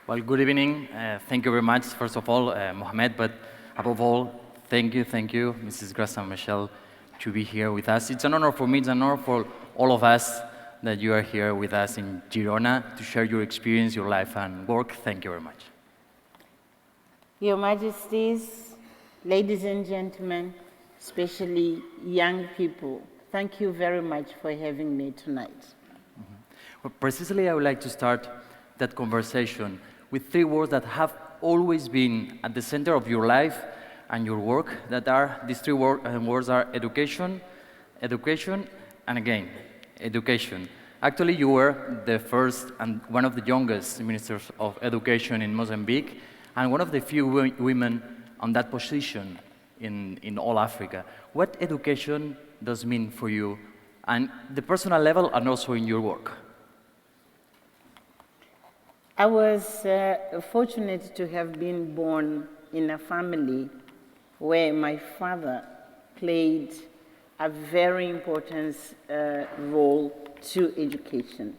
Well, good evening. Thank you very much, first of all, Mohamed, but above all, thank you, Mrs. Grac and Machel, to be here with us. It's an honor for me, it's an honor for all of us that you are here with us in Girona to share your experience, your life and work. Thank you very much. Your Majesties, ladies and gentlemen, especially young people, thank you very much for having me tonight. Well, precisely, I would like to start that conversation with three words that have always been at the center of your life and your work. These three words are education, education, and again, education. Actually, you were the first and one of the youngest ministers of education in Mozambique, and one of the few women on that position in all Africa. What education does mean for you, and the personal level, and also in your work? I was fortunate to have been born in a family where my father played a very important role to education.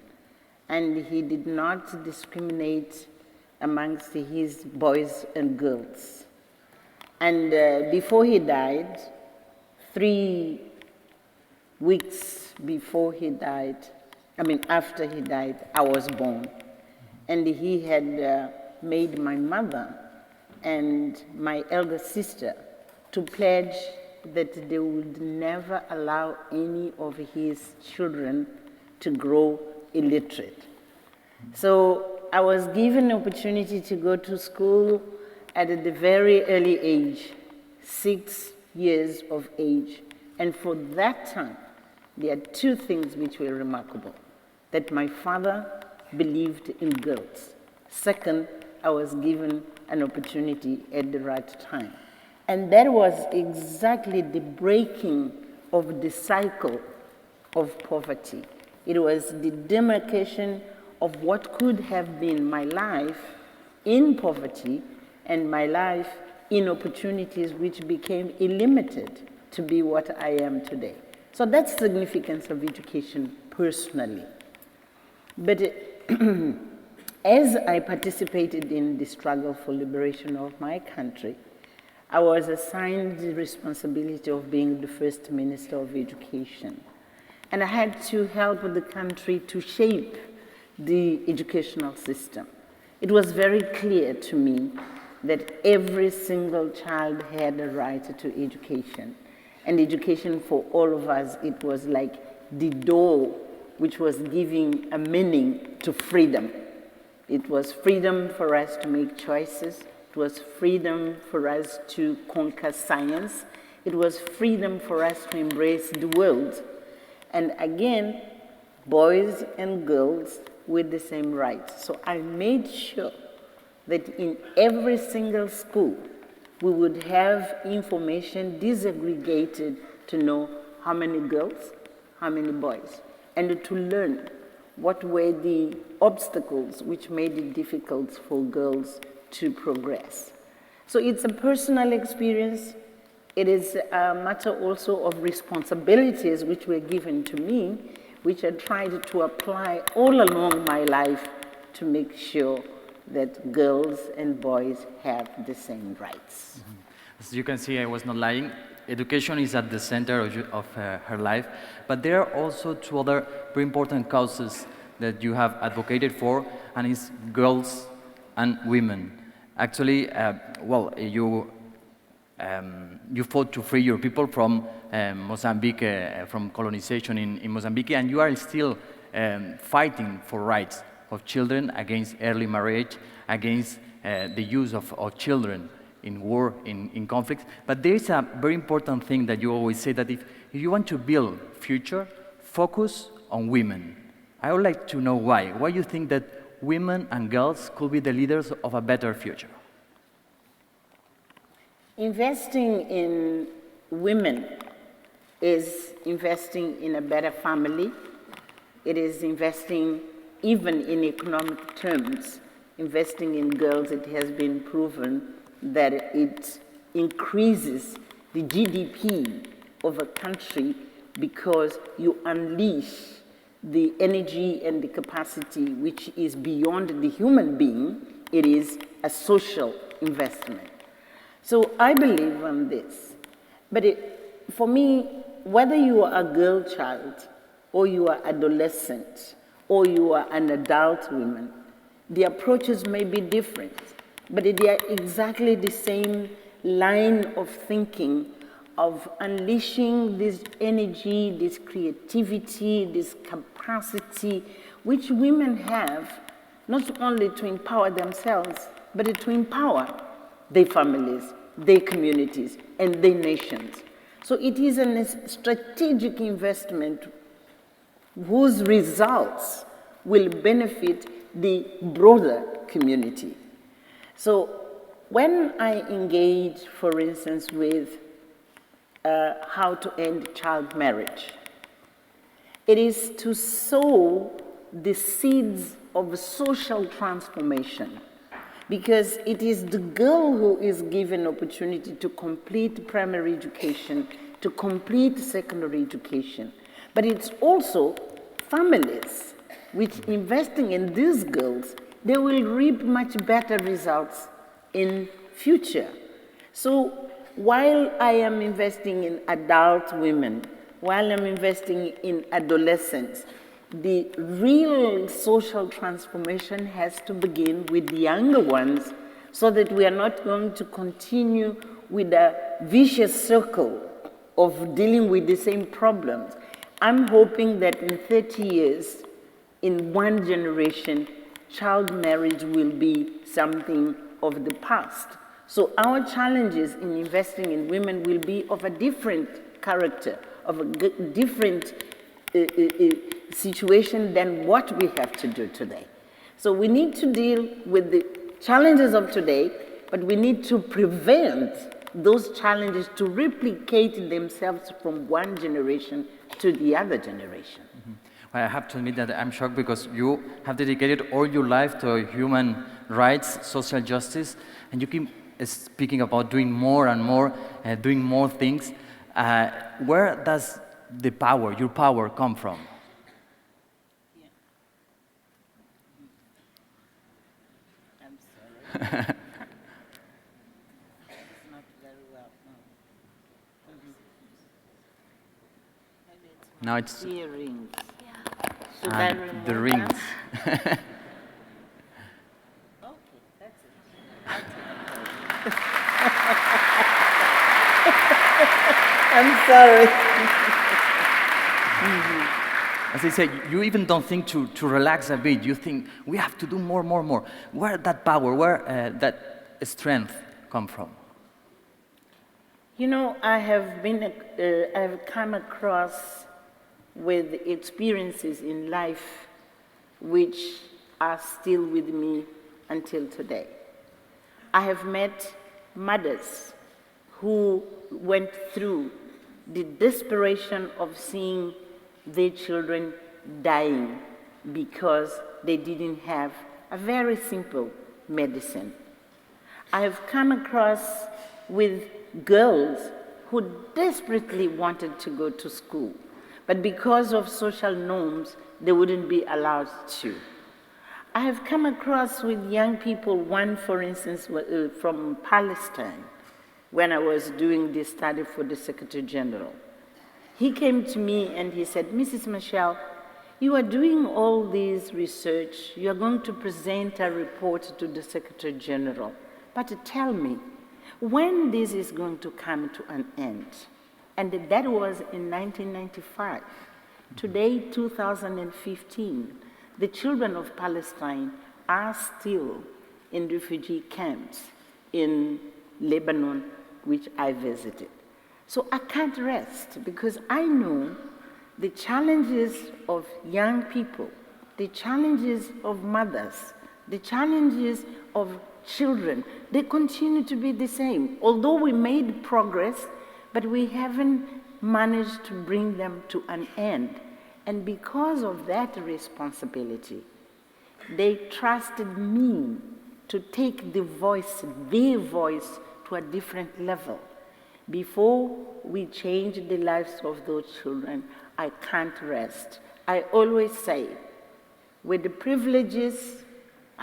And he did not discriminate amongst his boys and girls. And before he died, 3 weeks before he died, after he died, I was born. And he had made my mother and my elder sister to pledge that they would never allow any of his children to grow illiterate. So I was given an opportunity to go to school at the very early age, 6 years of age. And for that time, there are 2 things which were remarkable: that my father believed in girls. Second, I was given an opportunity at the right time. And that was exactly the breaking of the cycle of poverty. It was the demarcation of what could have been my life in poverty and my life in opportunities which became illimited to be what I am today. So that's the significance of education personally. But as I participated in the struggle for liberation of my country, I was assigned the responsibility of being the first Minister of Education. And I had to help the country to shape the educational system. It was very clear to me that every single child had a right to education. And education for all of us, it was like the door which was giving a meaning to freedom. It was freedom for us to make choices. It was freedom for us to conquer science. It was freedom for us to embrace the world. And again, boys and girls with the same rights. So I made sure that in every single school, we would have information disaggregated to know how many girls, how many boys, and to learn what were the obstacles which made it difficult for girls to progress. So it's a personal experience. It is a matter also of responsibilities which were given to me, which I tried to apply all along my life to make sure that girls and boys have the same rights. Mm-hmm. As you can see, I was not lying. Education is at the center of her life, but there are also 2 other very important causes that you have advocated for, and it's girls and women. Actually, you fought to free your people from Mozambique, from colonization in Mozambique, and you are still fighting for rights of children, against early marriage, against the use of children in war, in conflict. But there is a very important thing that you always say, that if you want to build future, focus on women. I would like to know why. Why you think that women and girls could be the leaders of a better future? Investing in women is investing in a better family. It is investing even in economic terms. Investing in girls, it has been proven that it increases the GDP of a country because you unleash the energy and the capacity which is beyond the human being it is a social investment. So I believe in this. But for me, whether you are a girl child, or you are adolescent, or you are an adult woman, the approaches may be different, but they are exactly the same line of thinking of unleashing this energy, this creativity, this capacity, which women have, not only to empower themselves, but to empower their families, their communities, and their nations. So it is a strategic investment whose results will benefit the broader community. So when I engage, for instance, with how to end child marriage, it is to sow the seeds of social transformation, because it is the girl who is given opportunity to complete primary education, to complete secondary education. But it's also families which, investing in these girls, they will reap much better results in future. So while I am investing in adult women, while I'm investing in adolescents, the real social transformation has to begin with the younger ones, so that we are not going to continue with a vicious circle of dealing with the same problems. I'm hoping that in 30 years, in one generation, child marriage will be something of the past. So our challenges in investing in women will be of a different character, of a different situation than what we have to do today. So we need to deal with the challenges of today, but we need to prevent those challenges to replicate themselves from one generation to the other generation. Mm-hmm. Well, I have to admit that I'm shocked, because you have dedicated all your life to human rights, social justice, and you keep speaking about doing more and more, doing more things. Where does the power, your power, come from? Yeah. I'm sorry. It's not very well. No. Now it's earrings. Should I remove the them? rings. Okay, that's it. I'm sorry. As I say, you even don't think to relax a bit. You think we have to do more. Where that power, where that strength come from? You know, I've come across with experiences in life which are still with me until today. I have met mothers who went through the desperation of seeing their children dying because they didn't have a very simple medicine. I have come across with girls who desperately wanted to go to school, but because of social norms, they wouldn't be allowed to. I have come across with young people, one, for instance, from Palestine, when I was doing this study for the Secretary General. He came to me and he said, Mrs. Machel, you are doing all this research, you are going to present a report to the Secretary General, but tell me, when this is going to come to an end? And that was in 1995. Today, 2015, the children of Palestine are still in refugee camps in Lebanon, which I visited. So I can't rest, because I know the challenges of young people, the challenges of mothers, the challenges of children, they continue to be the same. Although we made progress, but we haven't managed to bring them to an end. And because of that responsibility, they trusted me to take their voice to a different level. Before we change the lives of those children, I can't rest. I always say, with the privileges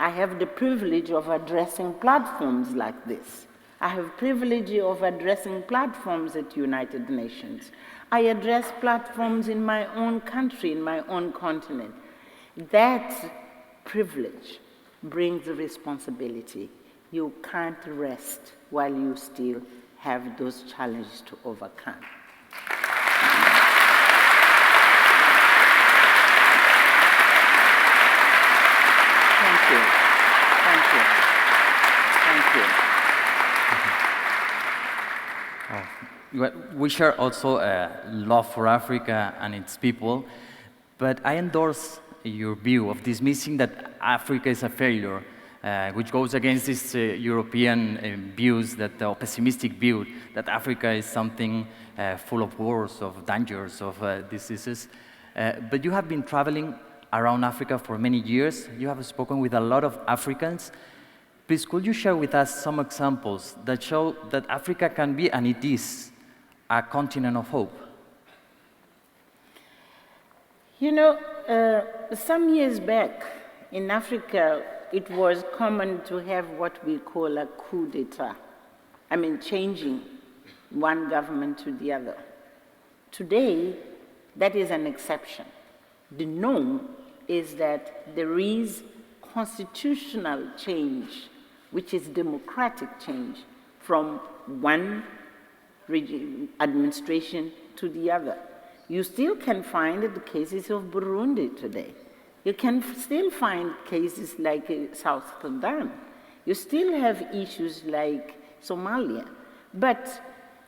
I have the privilege of addressing platforms like this. I have privilege of addressing platforms at United Nations. I address platforms in my own country, in my own continent. That privilege brings a responsibility. You can't rest while you still have those challenges to overcome. Thank you. Thank you. Thank you. Well, we share also love for Africa and its people, but I endorse your view of dismissing that Africa is a failure, which goes against this European views, that pessimistic view that Africa is something full of wars, of dangers, of diseases. But you have been traveling around Africa for many years. You have spoken with a lot of Africans. Please, could you share with us some examples that show that Africa can be, and it is, a continent of hope? You know, some years back in Africa, it was common to have what we call a coup d'etat. I mean, changing one government to the other. Today, that is an exception. The norm is that there is constitutional change, which is democratic change, from one administration to the other. You still can find the cases of Burundi today. You can still find cases like South Sudan. You still have issues like Somalia. But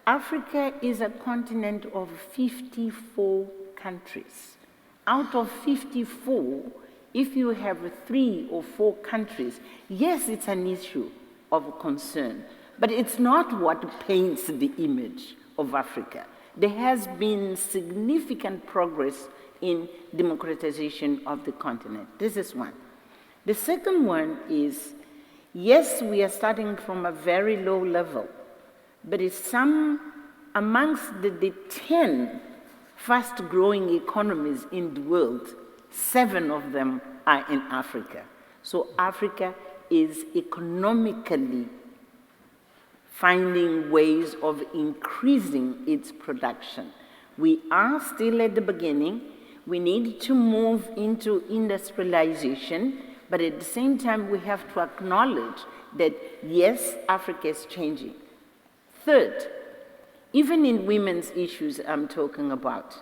Africa is a continent of 54 countries. Out of 54, if you have 3 or 4 countries, yes, it's an issue of concern, but it's not what paints the image of Africa. There has been significant progress in democratization of the continent. This is one. The second one is, yes, we are starting from a very low level, but it's amongst the 10 fast-growing economies in the world, 7 of them are in Africa. So Africa is economically finding ways of increasing its production. We are still at the beginning. We need to move into industrialization, but at the same time, we have to acknowledge that, yes, Africa is changing. Third, even in women's issues I'm talking about,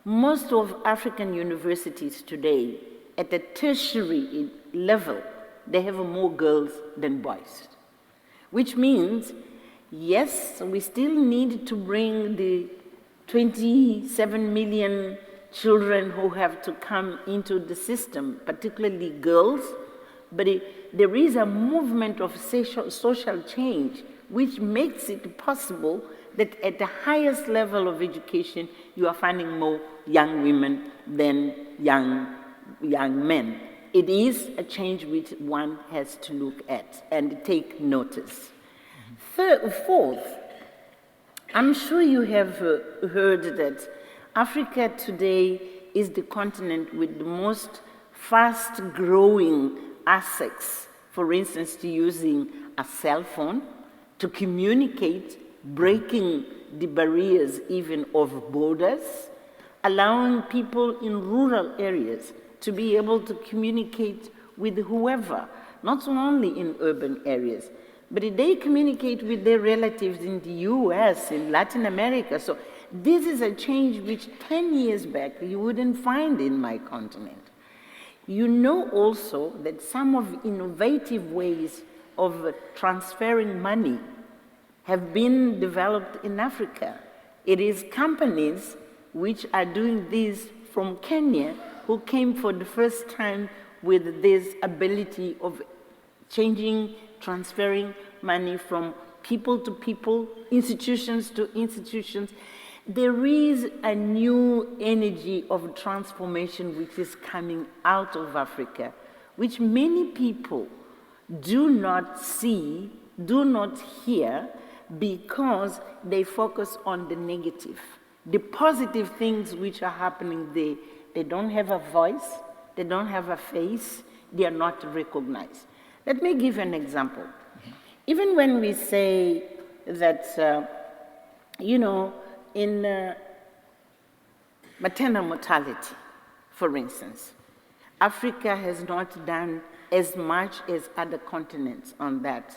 most of African universities today, at the tertiary level, they have more girls than boys, which means, yes, we still need to bring the 27 million children who have to come into the system, particularly girls, but there is a movement of social change which makes it possible that at the highest level of education, you are finding more young women than young men. It is a change which one has to look at and take notice. Fourth, I'm sure you have heard that Africa today is the continent with the most fast-growing assets, for instance, to using a cell phone to communicate, breaking the barriers even of borders, allowing people in rural areas to be able to communicate with whoever, not only in urban areas, but they communicate with their relatives in the US, in Latin America. So this is a change which 10 years back you wouldn't find in my continent. You know also that some of innovative ways of transferring money have been developed in Africa. It is companies which are doing this from Kenya who came for the first time with this ability of changing, transferring money from people to people, institutions to institutions. There is a new energy of transformation which is coming out of Africa, which many people do not see, do not hear, because they focus on the negative. The positive things which are happening there, they don't have a voice, they don't have a face, they are not recognized. Let me give an example. Even when we say that, in maternal mortality, for instance, Africa has not done as much as other continents on that.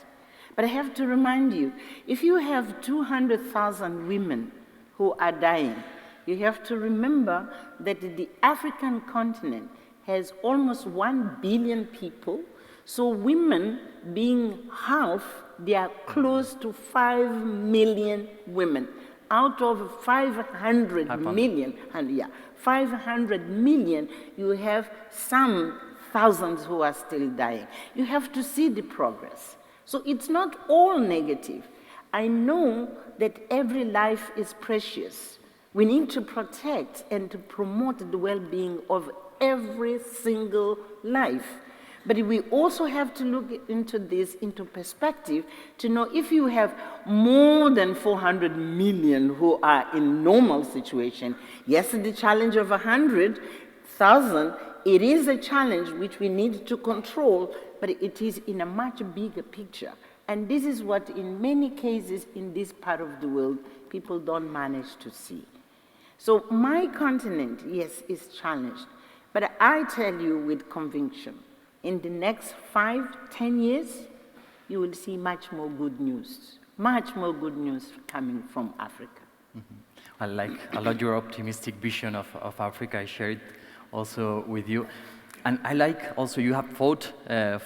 But I have to remind you, if you have 200,000 women who are dying, you have to remember that the African continent has almost 1 billion people. So women being half, they are close to 5 million women. Out of 500 million, and 500 million, you have some thousands who are still dying. You have to see the progress. So it's not all negative. I know that every life is precious. We need to protect and to promote the well-being of every single life. But we also have to look into this into perspective to know if you have more than 400 million who are in normal situation, yes, the challenge of 100,000, it is a challenge which we need to control, but it is in a much bigger picture. And this is what in many cases in this part of the world, people don't manage to see. So my continent, yes, is challenged, but I tell you with conviction, in the next 5-10 years, you will see much more good news coming from Africa. I like a lot your optimistic vision of Africa. I share it also with you. And I like also you have fought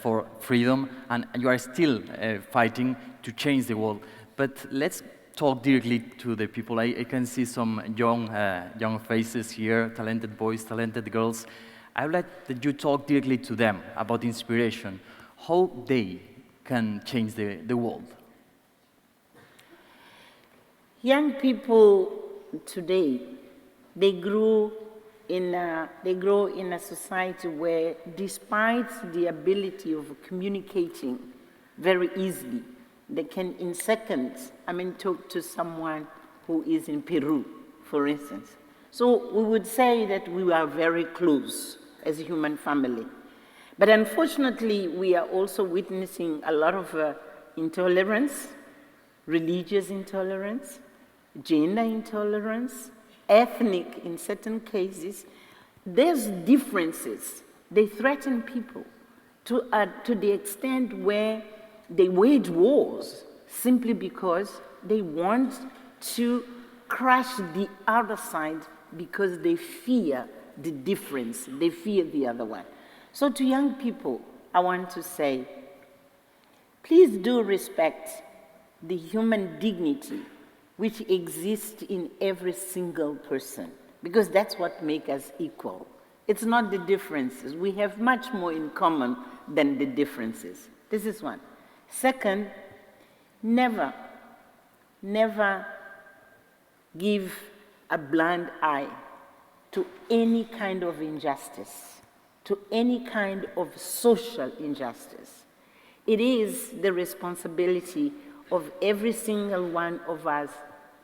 for freedom and you are still fighting to change the world. But let's talk directly to the people. I can see some young faces here, talented boys, talented girls. I would like that you talk directly to them about inspiration, how they can change the world. Young people today, they grow in a society where, despite the ability of communicating very easily, they can in seconds, talk to someone who is in Peru, for instance. So we would say that we are very close as a human family. But unfortunately, we are also witnessing a lot of intolerance, religious intolerance, gender intolerance, ethnic in certain cases. There's differences. They threaten people to the extent where they wage wars simply because they want to crush the other side because they fear the difference, they fear the other one. So to young people, I want to say, please do respect the human dignity which exists in every single person, because that's what makes us equal. It's not the differences. We have much more in common than the differences. This is one. Second, never give a blind eye to any kind of injustice, to any kind of social injustice. It is the responsibility of every single one of us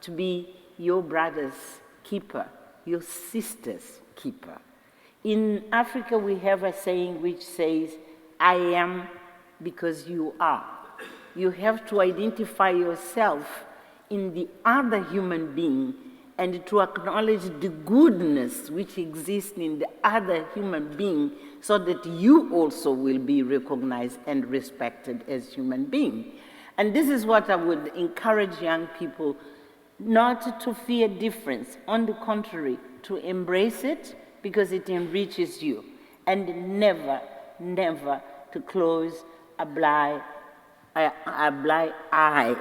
to be your brother's keeper, your sister's keeper. In Africa, we have a saying which says, I am because you are. You have to identify yourself in the other human being and to acknowledge the goodness which exists in the other human being so that you also will be recognized and respected as human being. And this is what I would encourage young people, not to fear difference. On the contrary, to embrace it because it enriches you. And never to close a blind eye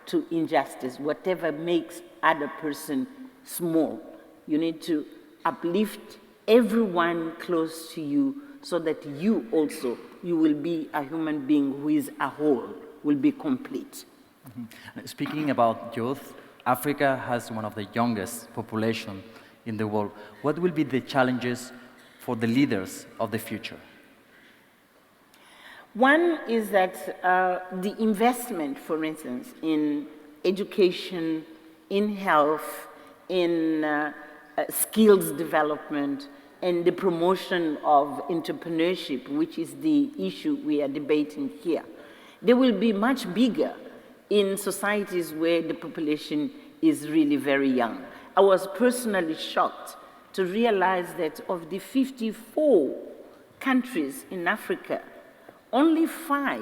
to injustice, whatever makes other person small. You need to uplift everyone close to you so that you also, you will be a human being who is a whole, will be complete. Mm-hmm. Speaking about youth, Africa has one of the youngest population in the world. What will be the challenges for the leaders of the future? One is that the investment, for instance, in education, in health, in skills development, and the promotion of entrepreneurship, which is the issue we are debating here. They will be much bigger in societies where the population is really very young. I was personally shocked to realize that of the 54 countries in Africa, only 5,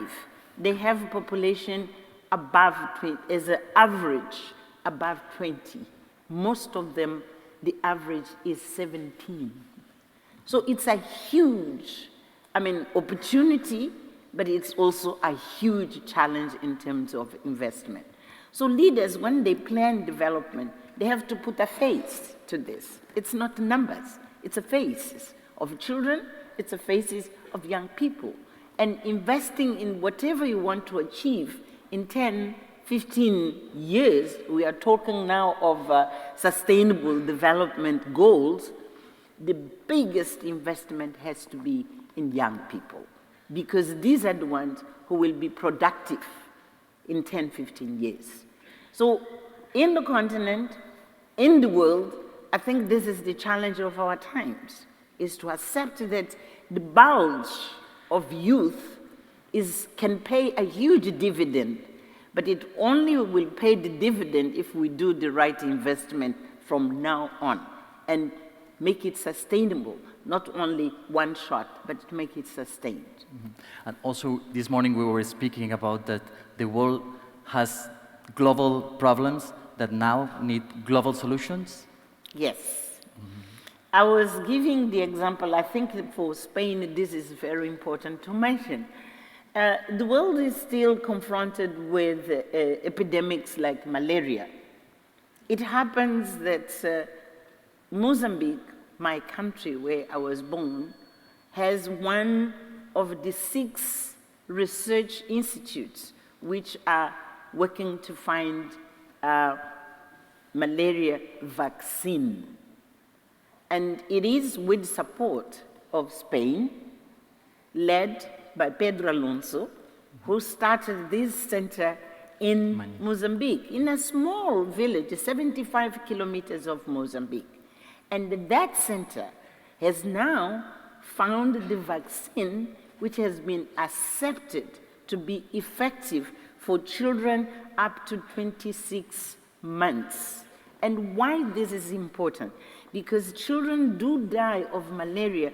they have a population above 20, as an average, above 20. Most of them, the average is 17. So it's a huge, opportunity, but it's also a huge challenge in terms of investment. So leaders, when they plan development, they have to put a face to this. It's not numbers, it's a faces of children, it's a faces of young people. And investing in whatever you want to achieve in 10, 15 years, we are talking now of sustainable development goals, the biggest investment has to be in young people, because these are the ones who will be productive in 10, 15 years. So in the continent, in the world, I think this is the challenge of our times, is to accept that the bulge of youth can pay a huge dividend, but it only will pay the dividend if we do the right investment from now on and make it sustainable, not only one shot, but to make it sustained. Mm-hmm. And also this morning we were speaking about that the world has global problems that now need global solutions. Yes. Mm-hmm. I was giving the example, I think for Spain this is very important to mention. The world is still confronted with epidemics like malaria. It happens that Mozambique, my country where I was born, has one of the 6 research institutes which are working to find a malaria vaccine. And it is with support of Spain, led by Pedro Alonso, who started this center in Mozambique, in a small village, 75 kilometers of Mozambique. And that center has now found the vaccine which has been accepted to be effective for children up to 26 months. And why this is important? Because children do die of malaria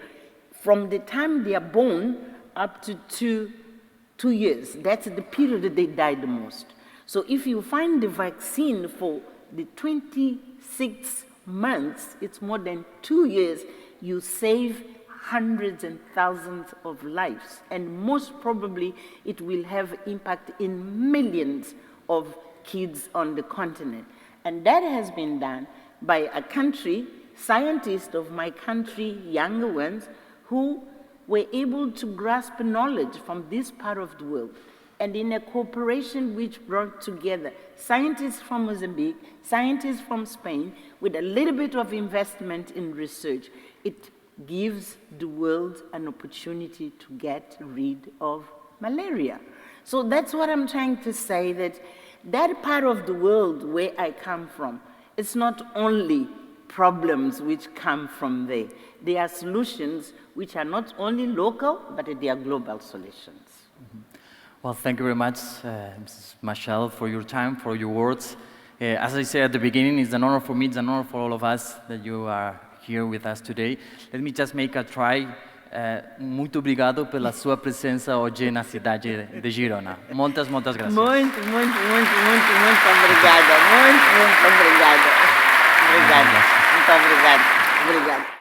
from the time they are born up to two years. That's the period that they die the most. So if you find the vaccine for the 26 months, it's more than 2 years, you save hundreds and thousands of lives. And most probably, it will have impact in millions of kids on the continent. And that has been done by a country, scientists of my country, younger ones, who were able to grasp knowledge from this part of the world. And in a cooperation which brought together scientists from Mozambique, scientists from Spain, with a little bit of investment in research, it gives the world an opportunity to get rid of malaria. So that's what I'm trying to say, that part of the world where I come from, it's not only problems which come from there. There are solutions which are not only local, but they are global solutions. Mm-hmm. Well, thank you very much, Mrs. Machel, for your time, for your words. As I said at the beginning, it's an honor for me, it's an honor for all of us that you are here with us today. Let me just make a try. Muito obrigado pela sua presença hoje na cidade de Girona. Muitas graças. Muito obrigada. Muito obrigada. Obrigada. Muito obrigada. Obrigada.